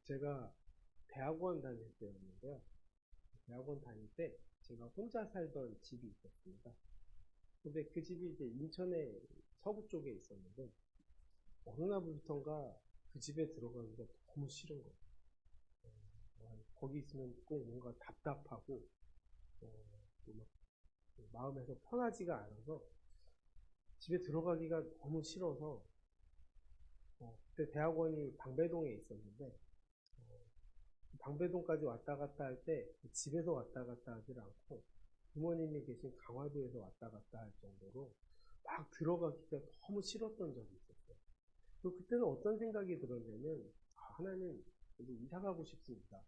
제가 대학원 다닐 때였는데요. 대학원 다닐 때 제가 혼자 살던 집이 있었습니다. 근데 그 집이 이제 인천의 서부 쪽에 있었는데 어느 날부터인가 그 집에 들어가기가 너무 싫은 거예요. 거기 있으면 꼭 뭔가 답답하고 또막 마음에서 편하지가 않아서 집에 들어가기가 너무 싫어서 그때 대학원이 방배동에 있었는데 방배동까지 왔다 갔다 할 때 집에서 왔다 갔다 하질 않고 부모님이 계신 강화도에서 왔다 갔다 할 정도로 막 들어가기가 너무 싫었던 적이 있었어요. 그때는 어떤 생각이 들었냐면 하나님 저도 이사 가고 싶습니다.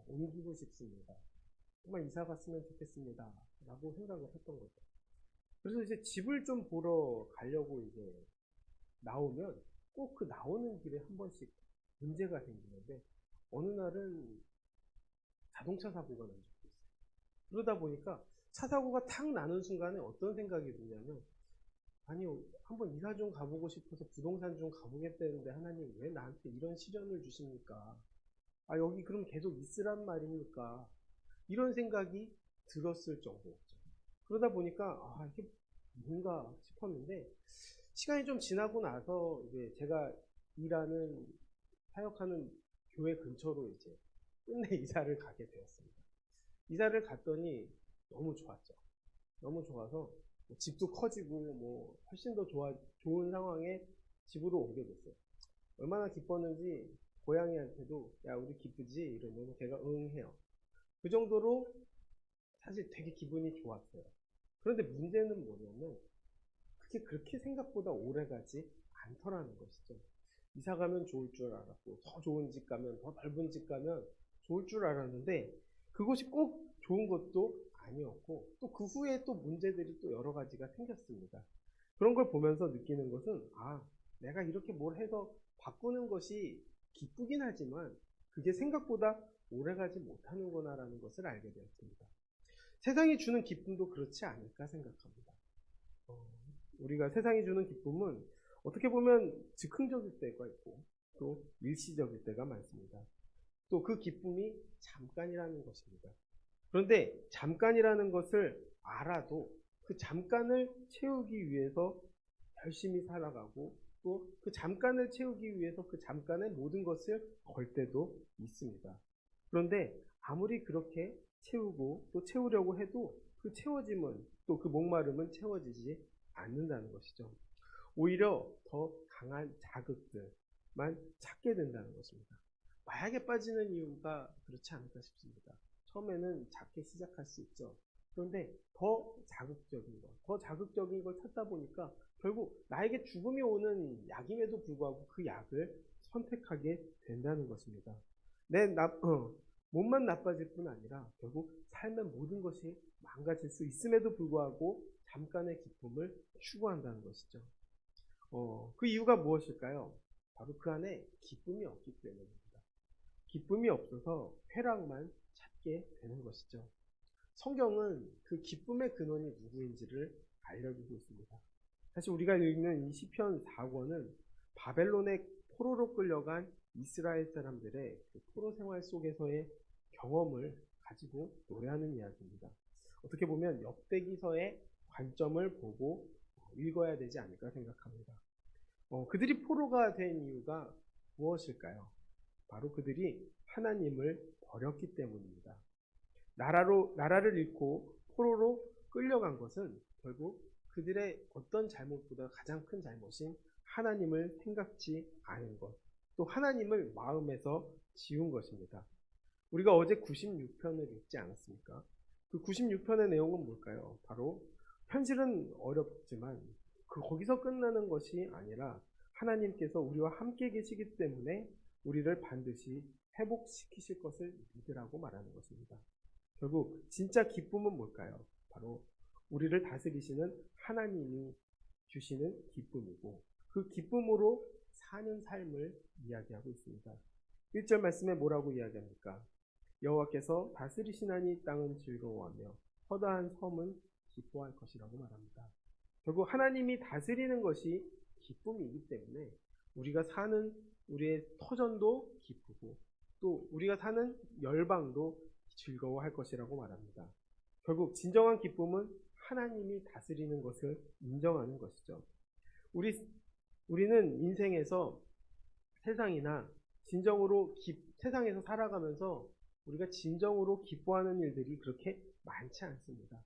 옮기고 싶습니다. 정말 이사 갔으면 좋겠습니다. 라고 생각을 했던 거죠. 그래서 이제 집을 좀 보러 가려고 이제 나오면 꼭 그 나오는 길에 한 번씩 문제가 생기는데 어느 날은 자동차 사고가 난 적도 있어요. 그러다 보니까 차 사고가 탁 나는 순간에 어떤 생각이 드냐면 아니 한번 이사 좀 가보고 싶어서 부동산 좀 가보겠다는데 하나님 왜 나한테 이런 시련을 주십니까? 여기 그럼 계속 있으란 말입니까? 이런 생각이 들었을 정도였죠. 그러다 보니까 이게 뭔가 싶었는데 시간이 좀 지나고 나서 이제 제가 일하는 사역하는 교회 근처로 이제 끝내 이사를 가게 되었습니다. 이사를 갔더니 너무 좋았죠. 너무 좋아서 집도 커지고 훨씬 더 좋은 상황에 집으로 오게 됐어요. 얼마나 기뻤는지 고양이한테도 야 우리 기쁘지? 이러면 걔가 응 해요. 그 정도로 사실 되게 기분이 좋았어요. 그런데 문제는 뭐냐면 그게 그렇게 생각보다 오래가지 않더라는 것이죠. 이사 가면 좋을 줄 알았고 더 좋은 집 가면 더 넓은 집 가면 좋을 줄 알았는데 그것이 꼭 좋은 것도 아니었고 또 그 후에 또 문제들이 또 여러 가지가 생겼습니다. 그런 걸 보면서 느끼는 것은 내가 이렇게 뭘 해서 바꾸는 것이 기쁘긴 하지만 그게 생각보다 오래가지 못하는구나라는 것을 알게 되었습니다. 세상이 주는 기쁨도 그렇지 않을까 생각합니다. 우리가 세상이 주는 기쁨은 어떻게 보면 즉흥적일 때가 있고 또 일시적일 때가 많습니다. 또 그 기쁨이 잠깐이라는 것입니다. 그런데 잠깐이라는 것을 알아도 그 잠깐을 채우기 위해서 열심히 살아가고 또 그 잠깐을 채우기 위해서 그 잠깐의 모든 것을 걸 때도 있습니다. 그런데 아무리 그렇게 채우고 또 채우려고 해도 그 채워짐은 또 그 목마름은 채워지지 않는다는 것이죠. 오히려 더 강한 자극들만 찾게 된다는 것입니다. 마약에 빠지는 이유가 그렇지 않을까 싶습니다. 처음에는 작게 시작할 수 있죠. 그런데 더 자극적인 걸 찾다 보니까 결국 나에게 죽음이 오는 약임에도 불구하고 그 약을 선택하게 된다는 것입니다. 몸만 나빠질 뿐 아니라 결국 삶의 모든 것이 망가질 수 있음에도 불구하고 잠깐의 기쁨을 추구한다는 것이죠. 그 이유가 무엇일까요? 바로 그 안에 기쁨이 없기 때문입니다. 기쁨이 없어서 쾌락만 찾게 되는 것이죠. 성경은 그 기쁨의 근원이 누구인지를 알려주고 있습니다. 사실 우리가 읽는 이 시편 4권은 바벨론의 포로로 끌려간 이스라엘 사람들의 그 포로 생활 속에서의 경험을 가지고 노래하는 이야기입니다. 어떻게 보면 역대기서의 관점을 보고 읽어야 되지 않을까 생각합니다. 그들이 포로가 된 이유가 무엇일까요? 바로 그들이 하나님을 버렸기 때문입니다. 나라를 잃고 포로로 끌려간 것은 결국 그들의 어떤 잘못보다 가장 큰 잘못인 하나님을 생각지 않은 것, 또 하나님을 마음에서 지운 것입니다. 우리가 어제 96편을 읽지 않았습니까? 그 96편의 내용은 뭘까요? 바로 현실은 어렵지만 거기서 끝나는 것이 아니라 하나님께서 우리와 함께 계시기 때문에 우리를 반드시 회복시키실 것을 믿으라고 말하는 것입니다. 결국 진짜 기쁨은 뭘까요? 바로 우리를 다스리시는 하나님이 주시는 기쁨이고 그 기쁨으로 사는 삶을 이야기하고 있습니다. 1절 말씀에 뭐라고 이야기합니까? 여호와께서 다스리시나니 땅은 즐거워하며 허다한 섬은 기뻐할 것이라고 말합니다. 결국 하나님이 다스리는 것이 기쁨이기 때문에 우리가 사는 우리의 터전도 기쁘고 또 우리가 사는 열방도 즐거워할 것이라고 말합니다. 결국 진정한 기쁨은 하나님이 다스리는 것을 인정하는 것이죠. 우리는 인생에서 세상에서 살아가면서 우리가 진정으로 기뻐하는 일들이 그렇게 많지 않습니다.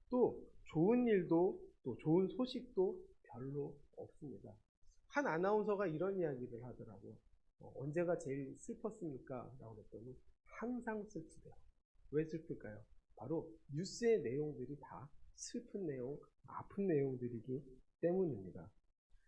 또 좋은 일도 또 좋은 소식도 별로 없습니다. 한 아나운서가 이런 이야기를 하더라고요. 언제가 제일 슬펐습니까? 라고 했더니 항상 슬프대요. 왜 슬플까요? 바로 뉴스의 내용들이 다 슬픈 내용, 아픈 내용들이기 때문입니다.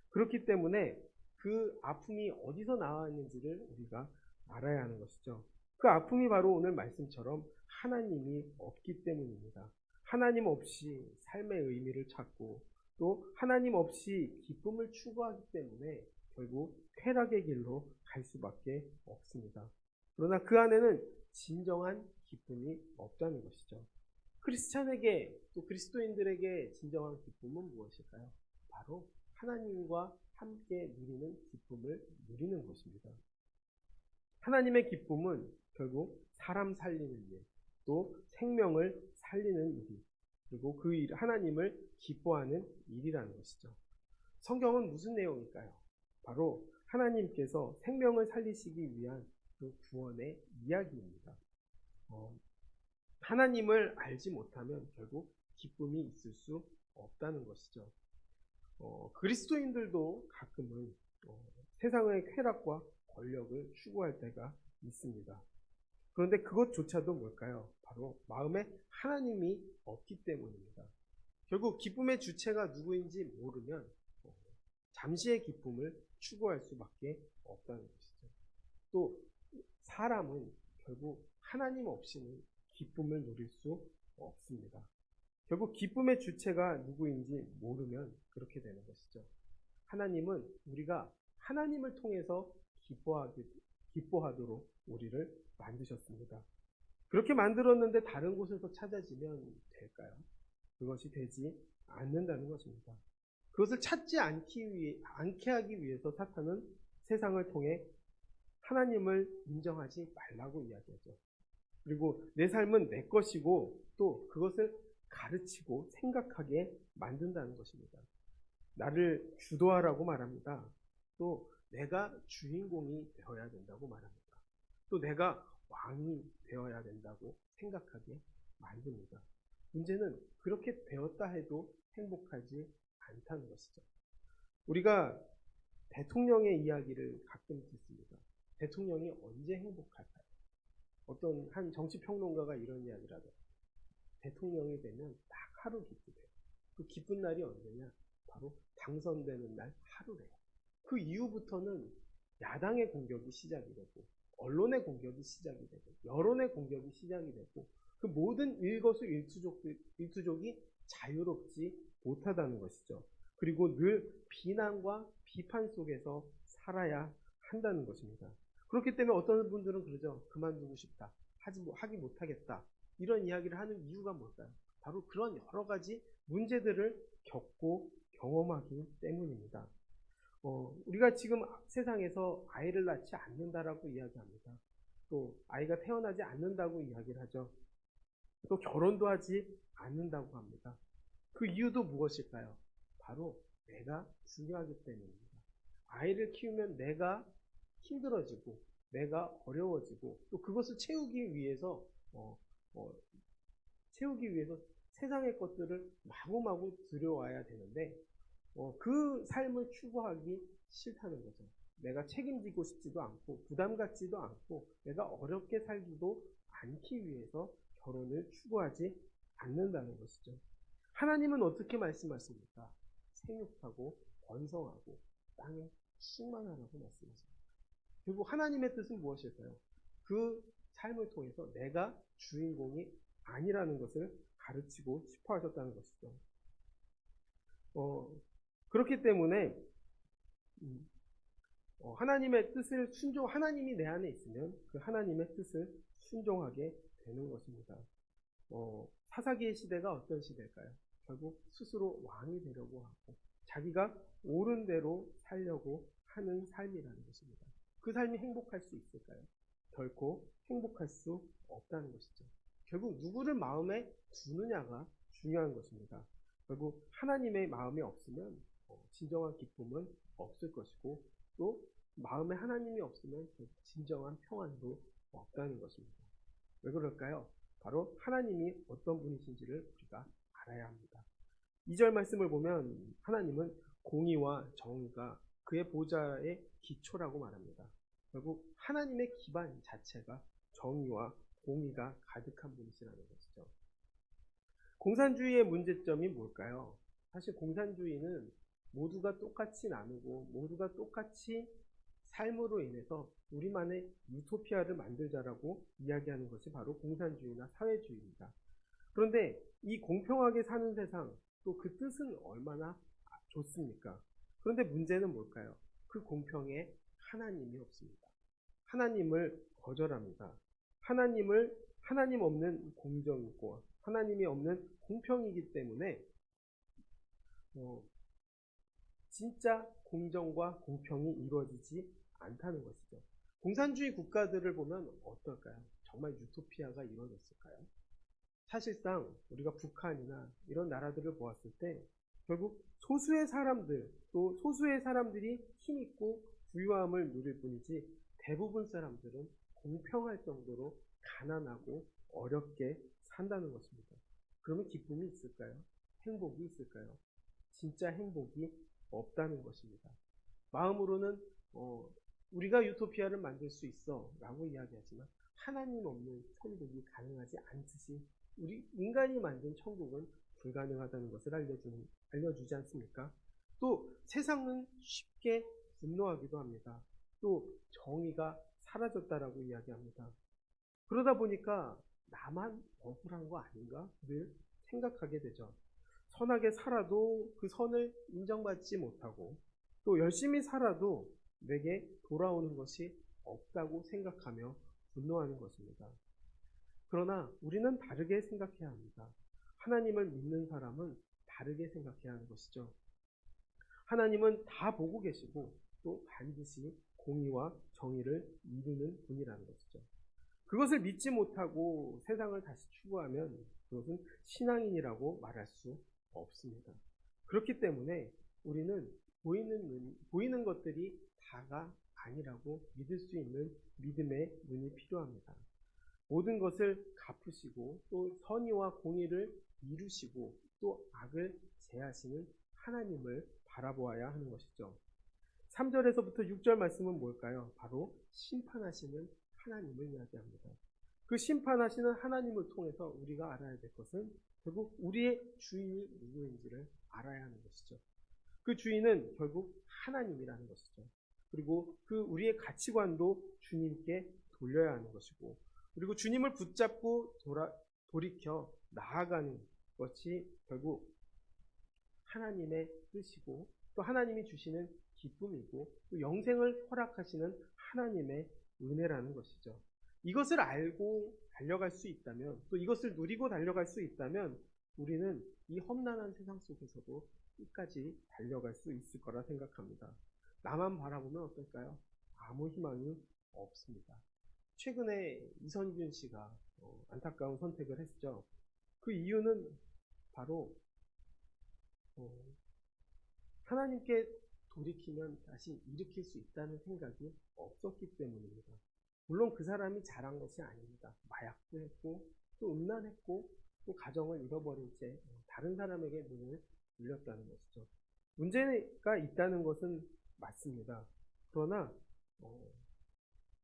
그렇기 때문에 그 아픔이 어디서 나왔는지를 우리가 알아야 하는 것이죠. 그 아픔이 바로 오늘 말씀처럼 하나님이 없기 때문입니다. 하나님 없이 삶의 의미를 찾고 또 하나님 없이 기쁨을 추구하기 때문에 결국 쾌락의 길로 갈 수밖에 없습니다. 그러나 그 안에는 진정한 기쁨이 없다는 것이죠. 크리스찬에게 또 그리스도인들에게 진정한 기쁨은 무엇일까요? 바로 하나님과 함께 누리는 기쁨을 누리는 것입니다. 하나님의 기쁨은 결국 사람 살리는 일, 또 생명을 살리는 일, 그리고 그 일, 하나님을 기뻐하는 일이라는 것이죠. 성경은 무슨 내용일까요? 바로 하나님께서 생명을 살리시기 위한 그 구원의 이야기입니다. 하나님을 알지 못하면 결국 기쁨이 있을 수 없다는 것이죠. 그리스도인들도 가끔은 세상의 쾌락과 권력을 추구할 때가 있습니다. 그런데 그것조차도 뭘까요? 바로 마음에 하나님이 없기 때문입니다. 결국 기쁨의 주체가 누구인지 모르면 잠시의 기쁨을 추구할 수밖에 없다는 것이죠. 또 사람은 결국 하나님 없이는 기쁨을 누릴 수 없습니다. 결국 기쁨의 주체가 누구인지 모르면 그렇게 되는 것이죠. 하나님은 우리가 하나님을 통해서 기뻐하도록 우리를 만드셨습니다. 그렇게 만들었는데 다른 곳에서 찾아지면 될까요? 그것이 되지 않는다는 것입니다. 그것을 찾지 않게 하기 위해서 사탄은 세상을 통해 하나님을 인정하지 말라고 이야기하죠. 그리고 내 삶은 내 것이고 또 그것을 가르치고 생각하게 만든다는 것입니다. 나를 주도하라고 말합니다. 또 내가 주인공이 되어야 된다고 말합니다. 또 내가 왕이 되어야 된다고 생각하게 만듭니다. 문제는 그렇게 되었다 해도 행복하지 않다는 것이죠. 우리가 대통령의 이야기를 가끔 듣습니다. 대통령이 언제 행복할까요? 어떤 한 정치평론가가 이런 이야기를 하더라고요. 대통령이 되면 딱 하루 기쁘대요. 그 기쁜 날이 언제냐? 바로 당선되는 날 하루래요. 그 이후부터는 야당의 공격이 시작이 되고 언론의 공격이 시작이 되고 여론의 공격이 시작이 되고 그 모든 일거수일투족이 자유롭지 못하다는 것이죠. 그리고 늘 비난과 비판 속에서 살아야 한다는 것입니다. 그렇기 때문에 어떤 분들은 그러죠. 그만두고 싶다. 하기 못하겠다. 이런 이야기를 하는 이유가 뭘까요? 바로 그런 여러 가지 문제들을 겪고 경험하기 때문입니다. 우리가 지금 세상에서 아이를 낳지 않는다라고 이야기합니다. 또 아이가 태어나지 않는다고 이야기를 하죠. 또 결혼도 하지 않는다고 합니다. 그 이유도 무엇일까요? 바로 내가 중요하기 때문입니다. 아이를 키우면 내가 힘들어지고 내가 어려워지고 또 그것을 채우기 위해서 세상의 것들을 마구마구 들여와야 되는데 그 삶을 추구하기 싫다는 거죠. 내가 책임지고 싶지도 않고 부담 갖지도 않고 내가 어렵게 살기도 않기 위해서 결혼을 추구하지 않는다는 것이죠. 하나님은 어떻게 말씀하십니까? 생육하고 번성하고 땅에 충만하라고 말씀하십니다. 결국 하나님의 뜻은 무엇일까요? 그 삶을 통해서 내가 주인공이 아니라는 것을 가르치고 싶어 하셨다는 것이죠. 그렇기 때문에 하나님의 뜻을 하나님이 내 안에 있으면 그 하나님의 뜻을 순종하게 되는 것입니다. 사사기의 시대가 어떤 시대일까요? 결국 스스로 왕이 되려고 하고 자기가 옳은 대로 살려고 하는 삶이라는 것입니다. 그 삶이 행복할 수 있을까요? 결코 행복할 수 없다는 것이죠. 결국 누구를 마음에 두느냐가 중요한 것입니다. 결국 하나님의 마음이 없으면 진정한 기쁨은 없을 것이고, 또 마음에 하나님이 없으면 진정한 평안도 없다는 것입니다. 왜 그럴까요? 바로 하나님이 어떤 분이신지를 우리가 알아야 합니다. 2절 말씀을 보면 하나님은 공의와 정의가 그의 보좌의 기초라고 말합니다. 결국 하나님의 기반 자체가 정의와 공의가 가득한 분이시라는 것이죠. 공산주의의 문제점이 뭘까요? 사실 공산주의는 모두가 똑같이 나누고 모두가 똑같이 삶으로 인해서 우리만의 유토피아를 만들자라고 이야기하는 것이 바로 공산주의나 사회주의입니다. 그런데 이 공평하게 사는 세상, 또 그 뜻은 얼마나 좋습니까? 그런데 문제는 뭘까요? 그 공평에 하나님이 없습니다. 하나님을 거절합니다. 하나님 없는 공정이고 하나님이 없는 공평이기 때문에 진짜 공정과 공평이 이루어지지 않다는 것이죠. 공산주의 국가들을 보면 어떨까요? 정말 유토피아가 이루어졌을까요? 사실상 우리가 북한이나 이런 나라들을 보았을 때 결국 소수의 사람들, 또 소수의 사람들이 힘있고 부유함을 누릴 뿐이지 대부분 사람들은 공평할 정도로 가난하고 어렵게 산다는 것입니다. 그러면 기쁨이 있을까요? 행복이 있을까요? 진짜 행복이 없다는 것입니다. 마음으로는 우리가 유토피아를 만들 수 있어 라고 이야기하지만 하나님 없는 천국이 가능하지 않듯이 우리 인간이 만든 천국은 불가능하다는 것을 알려주지 않습니까? 또 세상은 쉽게 분노하기도 합니다. 또 정의가 사라졌다라고 이야기합니다. 그러다 보니까 나만 억울한 거 아닌가? 늘 생각하게 되죠. 선하게 살아도 그 선을 인정받지 못하고 또 열심히 살아도 내게 돌아오는 것이 없다고 생각하며 분노하는 것입니다. 그러나 우리는 다르게 생각해야 합니다. 하나님을 믿는 사람은 다르게 생각해야 하는 것이죠. 하나님은 다 보고 계시고 또 반드시 공의와 정의를 이루는 분이라는 것이죠. 그것을 믿지 못하고 세상을 다시 추구하면 그것은 신앙인이라고 말할 수 없습니다. 그렇기 때문에 우리는 보이는 것들이 다가 아니라고 믿을 수 있는 믿음의 눈이 필요합니다. 모든 것을 갚으시고 또 선의와 공의를 이루시고 또 악을 제하시는 하나님을 바라보아야 하는 것이죠. 3절에서부터 6절 말씀은 뭘까요? 바로 심판하시는 하나님을 이야기합니다. 그 심판하시는 하나님을 통해서 우리가 알아야 될 것은 결국 우리의 주인이 누구인지를 알아야 하는 것이죠. 그 주인은 결국 하나님이라는 것이죠. 그리고 그 우리의 가치관도 주님께 돌려야 하는 것이고, 그리고 주님을 붙잡고 돌이켜 나아가는 것이 결국 하나님의 뜻이고 또 하나님이 주시는 기쁨이고 또 영생을 허락하시는 하나님의 은혜라는 것이죠. 이것을 알고 달려갈 수 있다면, 또 이것을 누리고 달려갈 수 있다면 우리는 이 험난한 세상 속에서도 끝까지 달려갈 수 있을 거라 생각합니다. 나만 바라보면 어떨까요? 아무 희망이 없습니다. 최근에 이선균 씨가 안타까운 선택을 했죠. 그 이유는 바로 하나님께 돌이키면 다시 일으킬 수 있다는 생각이 없었기 때문입니다. 물론 그 사람이 잘한 것이 아닙니다. 마약도 했고 또 음란했고 또 가정을 잃어버린 채 다른 사람에게 눈을 돌렸다는 것이죠. 문제가 있다는 것은 맞습니다. 그러나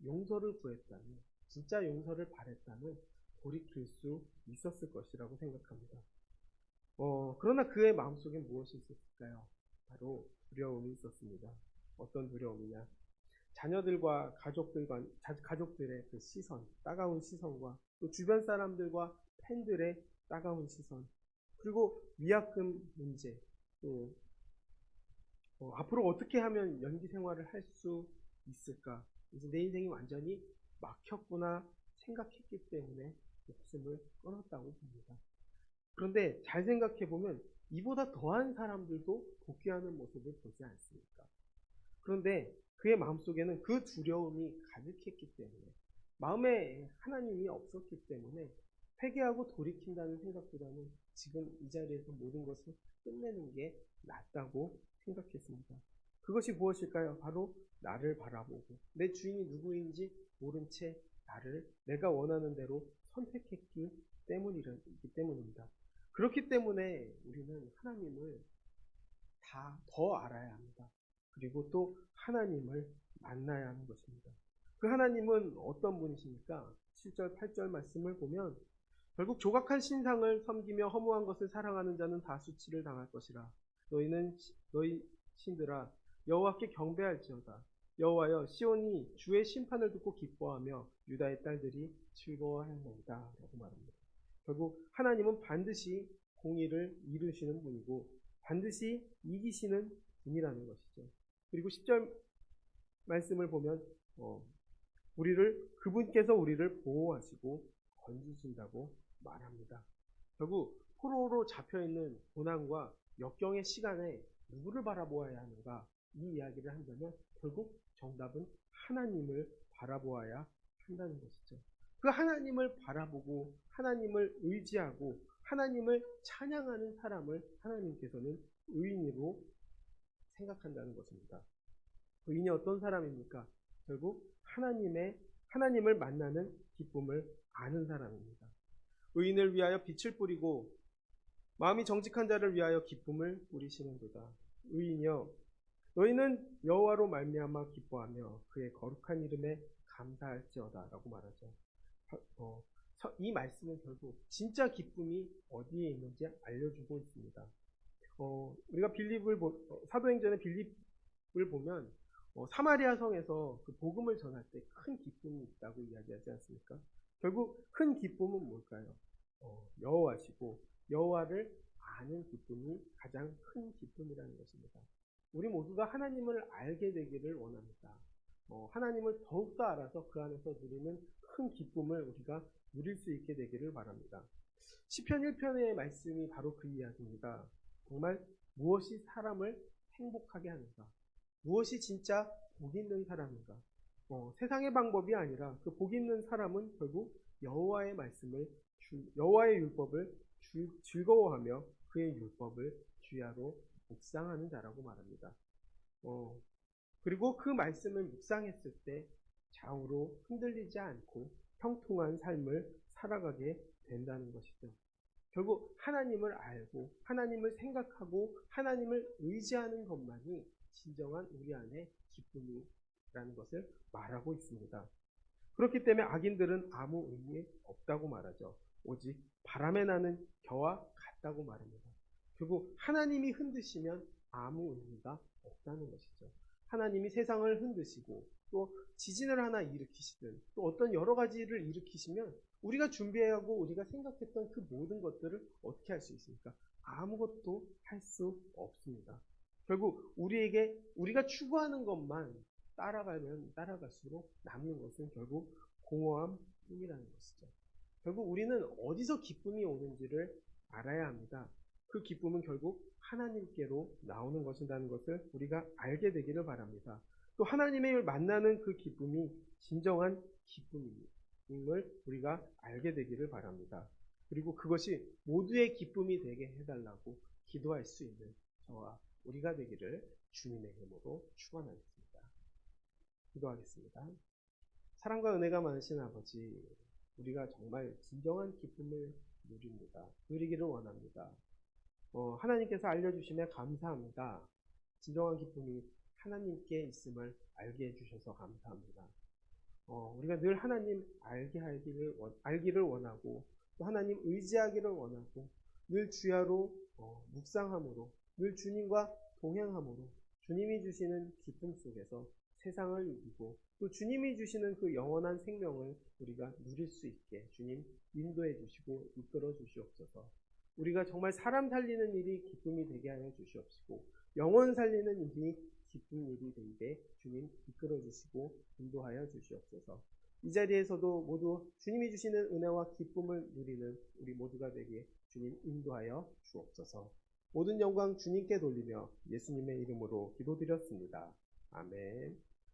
용서를 구했다면, 진짜 용서를 바랬다면 돌이킬 수 있었을 것이라고 생각합니다. 그러나 그의 마음속에 무엇이 있었을까요? 바로 두려움이 있었습니다. 어떤 두려움이냐? 자녀들과 가족들의 그 시선, 따가운 시선과 또 주변 사람들과 팬들의 따가운 시선, 그리고 위약금 문제, 또 앞으로 어떻게 하면 연기 생활을 할 수 있을까? 이제 내 인생이 완전히 막혔구나 생각했기 때문에 목숨을 끊었다고 봅니다. 그런데 잘 생각해보면 이보다 더한 사람들도 복귀하는 모습을 보지 않습니까? 그런데 그의 마음속에는 그 두려움이 가득했기 때문에, 마음에 하나님이 없었기 때문에 회개하고 돌이킨다는 생각보다는 지금 이 자리에서 모든 것을 끝내는 게 낫다고 생각했습니다. 그것이 무엇일까요? 바로 나를 바라보고 내 주인이 누구인지 모른 채 나를 내가 원하는 대로 선택했기 때문입니다. 그렇기 때문에 우리는 하나님을 더 알아야 합니다. 그리고 또 하나님을 만나야 하는 것입니다. 그 하나님은 어떤 분이십니까? 7절, 8절 말씀을 보면 결국 조각한 신상을 섬기며 허무한 것을 사랑하는 자는 다 수치를 당할 것이라. 너희 신들아 여호와께 경배할지어다. 여호와여 시온이 주의 심판을 듣고 기뻐하며 유다의 딸들이 즐거워하리이다 라고 말합니다. 결국 하나님은 반드시 공의를 이루시는 분이고 반드시 이기시는 분이라는 것이죠. 그리고 10절 말씀을 보면 그분께서 우리를 보호하시고 건지신다고 말합니다. 결국 포로로 잡혀있는 고난과 역경의 시간에 누구를 바라보아야 하는가, 이 이야기를 한다면 결국 정답은 하나님을 바라보아야 한다는 것이죠. 그 하나님을 바라보고 하나님을 의지하고 하나님을 찬양하는 사람을 하나님께서는 의인으로 생각한다는 것입니다. 의인이 어떤 사람입니까? 결국 하나님을 만나는 기쁨을 아는 사람입니다. 의인을 위하여 빛을 뿌리고 마음이 정직한 자를 위하여 기쁨을 뿌리시는도다. 의인이여 너희는 여호와로 말미암아 기뻐하며 그의 거룩한 이름에 감사할지어다 라고 말하죠. 이 말씀은 결국 진짜 기쁨이 어디에 있는지 알려주고 있습니다. 우리가 사도행전의 빌립을 보면 사마리아 성에서 그 복음을 전할 때 큰 기쁨이 있다고 이야기하지 않습니까? 결국 큰 기쁨은 뭘까요? 여호와시고 여호와를 아는 기쁨이 가장 큰 기쁨이라는 것입니다. 우리 모두가 하나님을 알게 되기를 원합니다. 하나님을 더욱더 알아서 그 안에서 누리는 큰 기쁨을 우리가 누릴 수 있게 되기를 바랍니다. 시편 1편의 말씀이 바로 그 이야기입니다. 정말 무엇이 사람을 행복하게 하는가? 무엇이 진짜 복 있는 사람인가? 세상의 방법이 아니라 그 복 있는 사람은 결국 여호와의 율법을 즐거워하며 그의 율법을 주야로 묵상하는 자라고 말합니다. 그리고 그 말씀을 묵상했을 때 좌우로 흔들리지 않고 형통한 삶을 살아가게 된다는 것이죠. 결국 하나님을 알고 하나님을 생각하고 하나님을 의지하는 것만이 진정한 우리 안에 기쁨이라는 것을 말하고 있습니다. 그렇기 때문에 악인들은 아무 의미 없다고 말하죠. 오직 바람에 나는 겨와 같다고 말합니다. 결국 하나님이 흔드시면 아무 의미가 없다는 것이죠. 하나님이 세상을 흔드시고 또 지진을 하나 일으키시든 또 어떤 여러 가지를 일으키시면 우리가 준비하고 우리가 생각했던 그 모든 것들을 어떻게 할 수 있습니까? 아무것도 할 수 없습니다. 결국 우리가 추구하는 것만 따라가면 따라갈수록 남는 것은 결국 공허함 뿐이라는 것이죠. 결국 우리는 어디서 기쁨이 오는지를 알아야 합니다. 그 기쁨은 결국 하나님께로 나오는 것이라는 것을 우리가 알게 되기를 바랍니다. 또 하나님을 만나는 그 기쁨이 진정한 기쁨임을 우리가 알게 되기를 바랍니다. 그리고 그것이 모두의 기쁨이 되게 해달라고 기도할 수 있는 저와 우리가 되기를 주님의 이름으로 축원하겠습니다. 기도하겠습니다. 사랑과 은혜가 많으신 아버지, 우리가 정말 진정한 기쁨을 누리기를 원합니다. 하나님께서 알려주심에 감사합니다. 진정한 기쁨이 하나님께 있음을 알게 해주셔서 감사합니다. 우리가 늘 하나님 알기를 원하고 또 하나님 의지하기를 원하고 늘 주야로 묵상함으로 늘 주님과 동행함으로 주님이 주시는 기쁨 속에서 세상을 이기고 또 주님이 주시는 그 영원한 생명을 우리가 누릴 수 있게 주님 인도해 주시고 이끌어 주시옵소서. 우리가 정말 사람 살리는 일이 기쁨이 되게 하여 주시옵시고 영혼 살리는 일이 기쁜 일이 되게 주님 이끌어 주시고 인도하여 주시옵소서. 이 자리에서도 모두 주님이 주시는 은혜와 기쁨을 누리는 우리 모두가 되게 주님 인도하여 주옵소서. 모든 영광 주님께 돌리며 예수님의 이름으로 기도드렸습니다. 아멘.